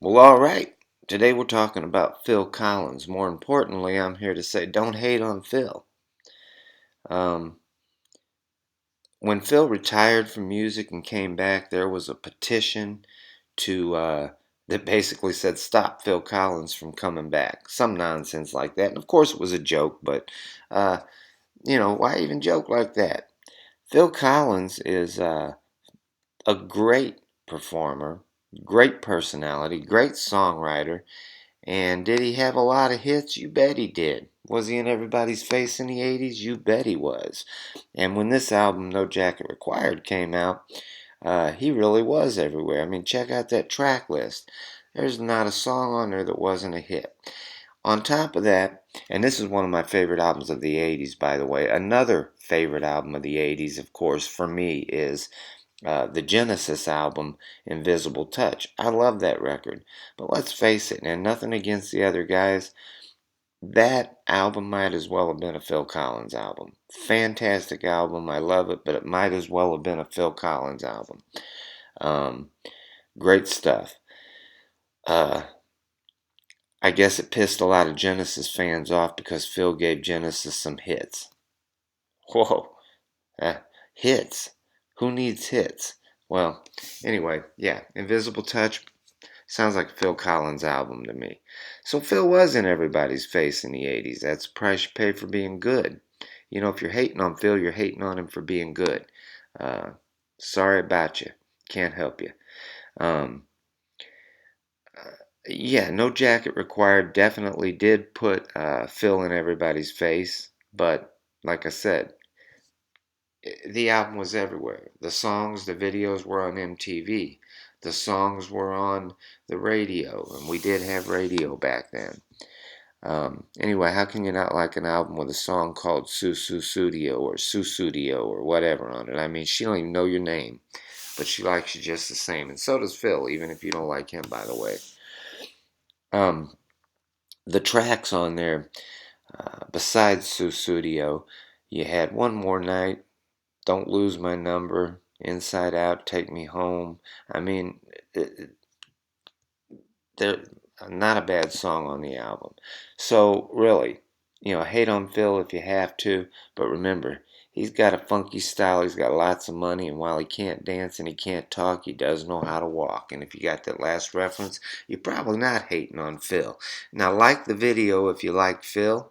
Well, all right. Today we're talking about Phil Collins. More importantly, I'm here to say don't hate on Phil. Um, when Phil retired from music and came back, there was a petition to that basically said stop Phil Collins from coming back. Some nonsense like that. And of course, it was a joke, but uh, why even joke like that? Phil Collins is a great performer, great personality, great songwriter. And did he have a lot of hits? You bet he did. Was he in everybody's face in the 80s? You bet he was. And when this album, No Jacket Required, came out, he really was everywhere. I mean, check out that track list. There's not a song on there that wasn't a hit. On top of that, and this is one of my favorite albums of the 80s, by the way, another favorite album of the 80s, of course, for me is the Genesis album, Invisible Touch. I love that record. But let's face it, and nothing against the other guys, that album might as well have been a Phil Collins album. Fantastic album. I love it, but it might as well have been a Phil Collins album. Um, Great stuff. Uh, I guess it pissed a lot of Genesis fans off because Phil gave Genesis some hits. Whoa. Uh, Hits. Who needs hits? Well, anyway, yeah, Invisible Touch sounds like a Phil Collins album to me. So Phil was in everybody's face in the 80s. That's the price you pay for being good. You know, if you're hating on Phil, you're hating on him for being good. Uh, Sorry about you. Can't help you. Um, yeah, No Jacket Required definitely did put Phil in everybody's face. But like I said, the album was everywhere. The songs, the videos were on MTV. The songs were on the radio, and we did have radio back then. Anyway, how can you not like an album with a song called Susudio or Susudio or whatever on it? I mean, she don't even know your name, but she likes you just the same. And so does Phil, even if you don't like him, by the way. Um, the tracks on there, besides Susudio, you had One More Night, Don't Lose My Number, Inside Out, Take Me Home. I mean, they're not a bad song on the album. So, really, hate on Phil if you have to, but remember, he's got a funky style, he's got lots of money, and while he can't dance and he can't talk, he does know how to walk. And if you got that last reference, you're probably not hating on Phil. Now, like the video if you like Phil,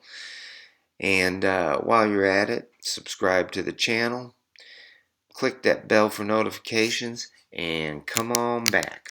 and while you're at it, subscribe to the channel. Click that bell for notifications and come on back.